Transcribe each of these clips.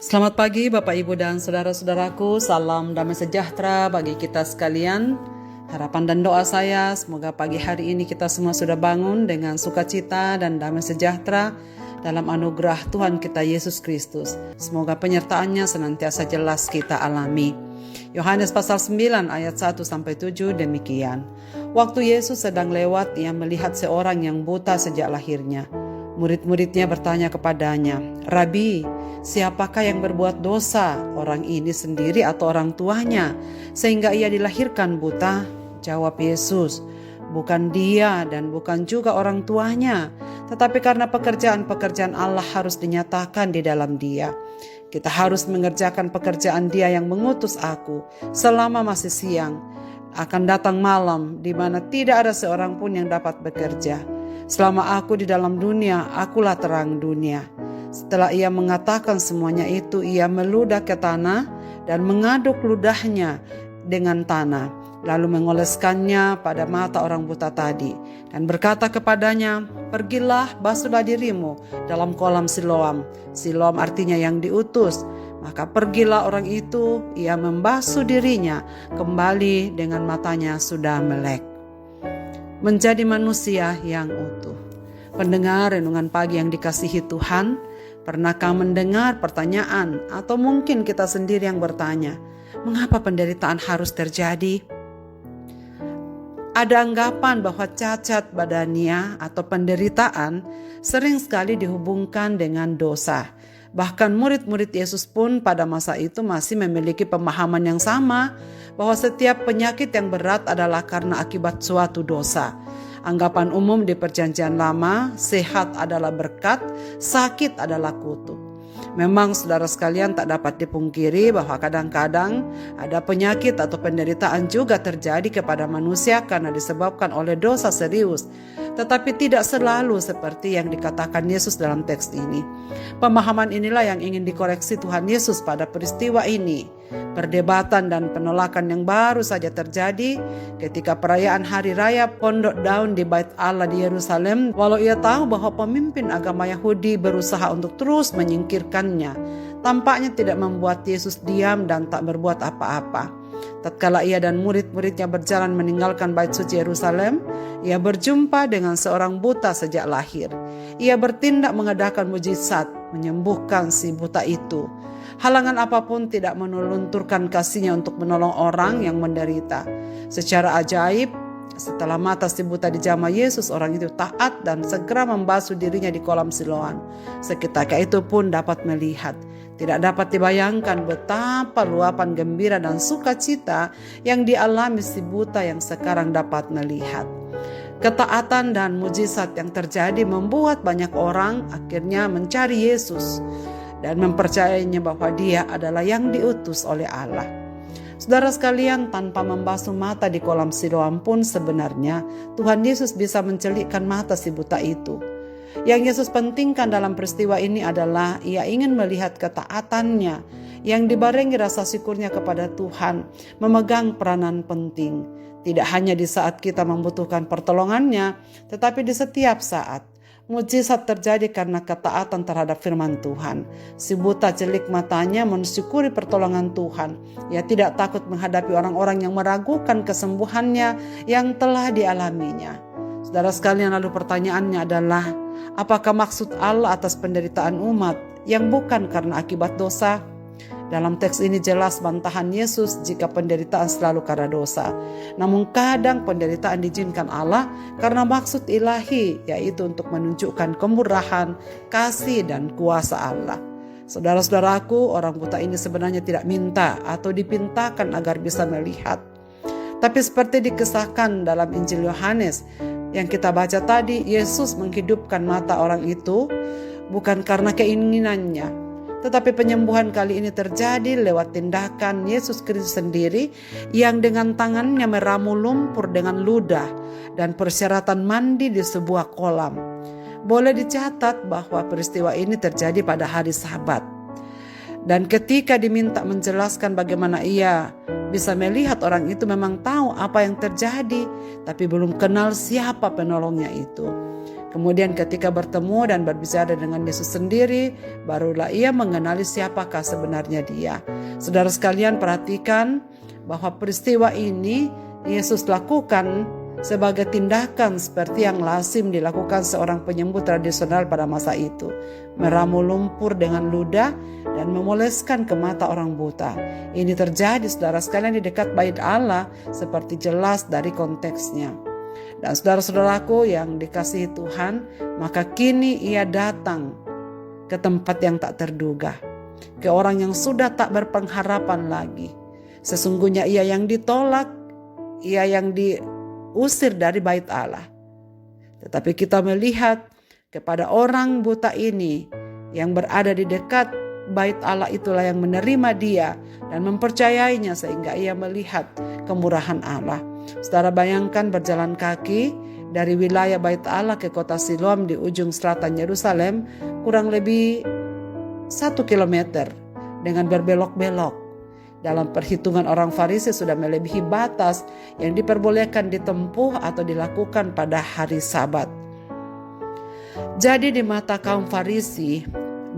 Selamat pagi Bapak Ibu dan saudara-saudaraku, salam damai sejahtera bagi kita sekalian. Harapan dan doa saya semoga pagi hari ini kita semua sudah bangun dengan sukacita dan damai sejahtera dalam anugerah Tuhan kita Yesus Kristus. Semoga penyertaannya senantiasa jelas kita alami. Yohanes pasal 9 ayat 1-7 demikian. Waktu Yesus sedang lewat, ia melihat seorang yang buta sejak lahirnya. Murid-muridnya bertanya kepadanya, "Rabi, siapakah yang berbuat dosa, orang ini sendiri atau orang tuanya, sehingga ia dilahirkan buta?" Jawab Yesus, "Bukan dia dan bukan juga orang tuanya, tetapi karena pekerjaan-pekerjaan Allah harus dinyatakan di dalam dia. Kita harus mengerjakan pekerjaan Dia yang mengutus aku selama masih siang. Akan datang malam di mana tidak ada seorang pun yang dapat bekerja. Selama aku di dalam dunia, akulah terang dunia." Setelah ia mengatakan semuanya itu, ia meludah ke tanah dan mengaduk ludahnya dengan tanah, lalu mengoleskannya pada mata orang buta tadi, dan berkata kepadanya, "Pergilah, basuhlah dirimu dalam kolam Siloam." Siloam artinya yang diutus. Maka pergilah orang itu, ia membasuh dirinya kembali dengan matanya sudah melek. Menjadi manusia yang utuh. Pendengar renungan pagi yang dikasihi Tuhan, pernahkah mendengar pertanyaan atau mungkin kita sendiri yang bertanya, mengapa penderitaan harus terjadi? Ada anggapan bahwa cacat badania atau penderitaan sering sekali dihubungkan dengan dosa. Bahkan murid-murid Yesus pun pada masa itu masih memiliki pemahaman yang sama bahwa setiap penyakit yang berat adalah karena akibat suatu dosa. Anggapan umum di Perjanjian Lama, sehat adalah berkat, sakit adalah kutuk. Memang saudara sekalian tak dapat dipungkiri bahwa kadang-kadang ada penyakit atau penderitaan juga terjadi kepada manusia karena disebabkan oleh dosa serius. Tetapi tidak selalu seperti yang dikatakan Yesus dalam teks ini. Pemahaman inilah yang ingin dikoreksi Tuhan Yesus pada peristiwa ini. Perdebatan dan penolakan yang baru saja terjadi ketika perayaan Hari Raya Pondok Daun di Bait Allah di Yerusalem. Walau ia tahu bahwa pemimpin agama Yahudi berusaha untuk terus menyingkirkannya, tampaknya tidak membuat Yesus diam dan tak berbuat apa-apa. Tatkala ia dan murid-muridnya berjalan meninggalkan Bait Suci Yerusalem, ia berjumpa dengan seorang buta sejak lahir. Ia bertindak mengadakan mujizat, menyembuhkan si buta itu. Halangan apapun tidak menelunturkan kasihnya untuk menolong orang yang menderita. Secara ajaib, setelah mata si buta dijamah Yesus, orang itu taat dan segera membasuh dirinya di kolam Siloam. Seketika itu pun dapat melihat. Tidak dapat dibayangkan betapa luapan gembira dan sukacita yang dialami si buta yang sekarang dapat melihat. Ketaatan dan mujizat yang terjadi membuat banyak orang akhirnya mencari Yesus dan mempercayainya bahwa Dia adalah yang diutus oleh Allah. Saudara sekalian, tanpa membasuh mata di kolam Siloam pun sebenarnya Tuhan Yesus bisa mencelikkan mata si buta itu. Yang Yesus pentingkan dalam peristiwa ini adalah ia ingin melihat ketaatannya yang dibarengi rasa syukurnya kepada Tuhan, memegang peranan penting. Tidak hanya di saat kita membutuhkan pertolongannya, tetapi di setiap saat. Mujizat terjadi karena ketaatan terhadap firman Tuhan. Si buta celik matanya mensyukuri pertolongan Tuhan. Ia tidak takut menghadapi orang-orang yang meragukan kesembuhannya yang telah dialaminya. Saudara sekalian, lalu pertanyaannya adalah, apakah maksud Allah atas penderitaan umat yang bukan karena akibat dosa? Dalam teks ini jelas bantahan Yesus jika penderitaan selalu karena dosa. Namun kadang penderitaan diizinkan Allah karena maksud ilahi, yaitu untuk menunjukkan kemurahan, kasih, dan kuasa Allah. Saudara-saudaraku, orang buta ini sebenarnya tidak minta atau dipintakan agar bisa melihat. Tapi seperti dikisahkan dalam Injil Yohanes yang kita baca tadi, Yesus menghidupkan mata orang itu bukan karena keinginannya, tetapi penyembuhan kali ini terjadi lewat tindakan Yesus Kristus sendiri yang dengan tangannya meramu lumpur dengan ludah dan persyaratan mandi di sebuah kolam. Boleh dicatat bahwa peristiwa ini terjadi pada hari Sabat. Dan ketika diminta menjelaskan bagaimana ia bisa melihat, orang itu memang tahu apa yang terjadi, tapi belum kenal siapa penolongnya itu. Kemudian ketika bertemu dan berbicara dengan Yesus sendiri, barulah ia mengenali siapakah sebenarnya dia. Saudara sekalian, perhatikan bahwa peristiwa ini Yesus lakukan sebagai tindakan seperti yang lazim dilakukan seorang penyembuh tradisional pada masa itu, meramu lumpur dengan ludah dan memoleskan ke mata orang buta. Ini terjadi, saudara sekalian, di dekat bait Allah seperti jelas dari konteksnya. Dan saudara-saudaraku yang dikasihi Tuhan, maka kini ia datang ke tempat yang tak terduga, ke orang yang sudah tak berpengharapan lagi. Sesungguhnya ia yang ditolak, ia yang diusir dari bait Allah. Tetapi kita melihat kepada orang buta ini yang berada di dekat bait Allah, itulah yang menerima dia dan mempercayainya sehingga ia melihat kemurahan Allah. Saudara bayangkan berjalan kaki dari wilayah bait Allah ke kota Siloam di ujung selatan Yerusalem kurang lebih 1 kilometer dengan berbelok-belok. Dalam perhitungan orang Farisi sudah melebihi batas yang diperbolehkan ditempuh atau dilakukan pada hari Sabat. Jadi di mata kaum Farisi,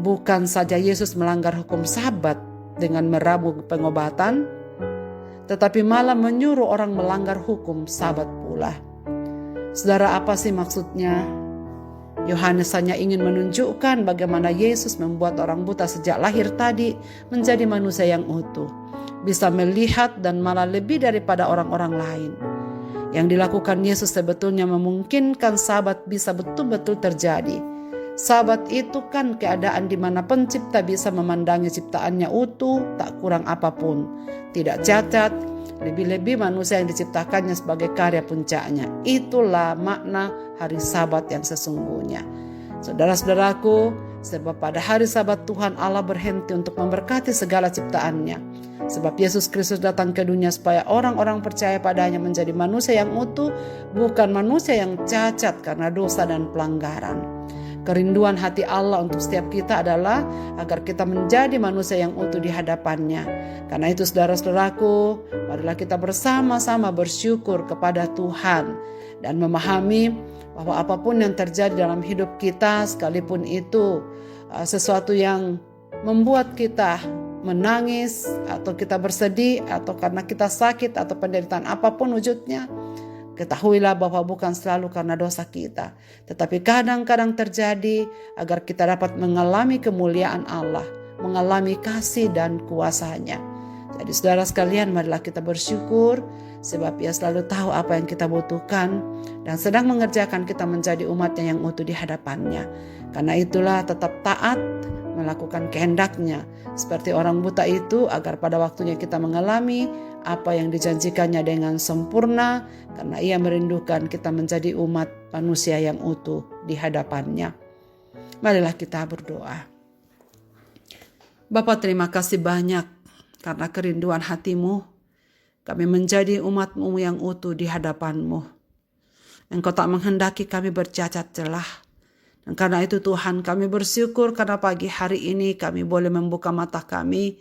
bukan saja Yesus melanggar hukum Sabat dengan meramu pengobatan, tetapi malah menyuruh orang melanggar hukum Sabat pula. Saudara, apa sih maksudnya? Yohanes hanya ingin menunjukkan bagaimana Yesus membuat orang buta sejak lahir tadi menjadi manusia yang utuh, bisa melihat dan malah lebih daripada orang-orang lain. Yang dilakukan Yesus sebetulnya memungkinkan Sabat bisa betul-betul terjadi. Sabat itu kan keadaan di mana pencipta bisa memandangi ciptaannya utuh, tak kurang apapun, tidak cacat, lebih-lebih manusia yang diciptakannya sebagai karya puncaknya. Itulah makna hari Sabat yang sesungguhnya. Saudara-saudaraku, sebab pada hari Sabat Tuhan Allah berhenti untuk memberkati segala ciptaannya. Sebab Yesus Kristus datang ke dunia supaya orang-orang percaya padanya menjadi manusia yang utuh, bukan manusia yang cacat karena dosa dan pelanggaran. Kerinduan hati Allah untuk setiap kita adalah agar kita menjadi manusia yang utuh di hadapannya. Karena itu saudara-saudaraku, marilah kita bersama-sama bersyukur kepada Tuhan dan memahami bahwa apapun yang terjadi dalam hidup kita, sekalipun itu sesuatu yang membuat kita menangis atau kita bersedih atau karena kita sakit atau penderitaan apapun wujudnya, ketahuilah bahwa bukan selalu karena dosa kita, tetapi kadang-kadang terjadi agar kita dapat mengalami kemuliaan Allah, mengalami kasih dan kuasa-Nya. Jadi saudara sekalian, marilah kita bersyukur sebab Ia selalu tahu apa yang kita butuhkan dan sedang mengerjakan kita menjadi umat-Nya yang utuh di hadapan-Nya. Karena itulah tetap taat melakukan kehendak-Nya seperti orang buta itu, agar pada waktunya kita mengalami apa yang dijanjikannya dengan sempurna, karena Ia merindukan kita menjadi umat manusia yang utuh di hadapan-Nya. Marilah kita berdoa. Bapa, terima kasih banyak karena kerinduan hati-Mu kami menjadi umat-Mu yang utuh di hadapan-Mu. Engkau tak menghendaki kami bercacat celah. Dan karena itu Tuhan, kami bersyukur karena pagi hari ini kami boleh membuka mata kami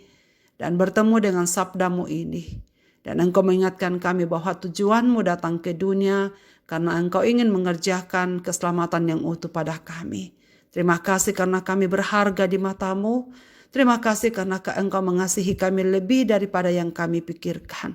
dan bertemu dengan sabda-Mu ini. Dan Engkau mengingatkan kami bahwa tujuan-Mu datang ke dunia karena Engkau ingin mengerjakan keselamatan yang utuh pada kami. Terima kasih karena kami berharga di mata-Mu. Terima kasih karena Engkau mengasihi kami lebih daripada yang kami pikirkan.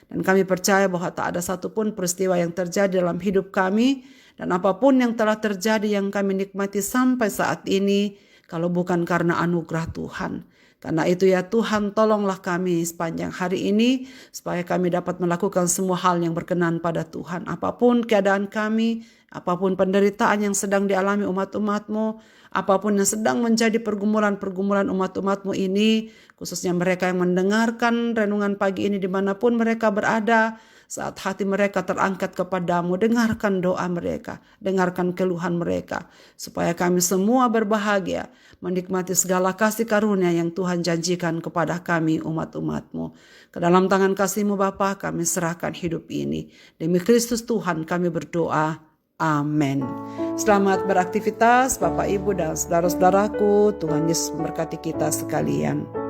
Dan kami percaya bahwa tak ada satupun peristiwa yang terjadi dalam hidup kami dan apapun yang telah terjadi yang kami nikmati sampai saat ini, kalau bukan karena anugerah Tuhan. Karena itu ya Tuhan, tolonglah kami sepanjang hari ini supaya kami dapat melakukan semua hal yang berkenan pada Tuhan. Apapun keadaan kami, apapun penderitaan yang sedang dialami umat-umat-Mu, apapun yang sedang menjadi pergumulan-pergumulan umat-umat-Mu ini, khususnya mereka yang mendengarkan renungan pagi ini dimanapun mereka berada, saat hati mereka terangkat kepadamu, dengarkan doa mereka, dengarkan keluhan mereka, supaya kami semua berbahagia, menikmati segala kasih karunia yang Tuhan janjikan kepada kami umat-umat-Mu. Ke dalam tangan kasih-Mu Bapa kami serahkan hidup ini. Demi Kristus Tuhan kami berdoa. Amin. Selamat beraktivitas Bapak, Ibu, dan saudara-saudaraku. Tuhan Yesus memberkati kita sekalian.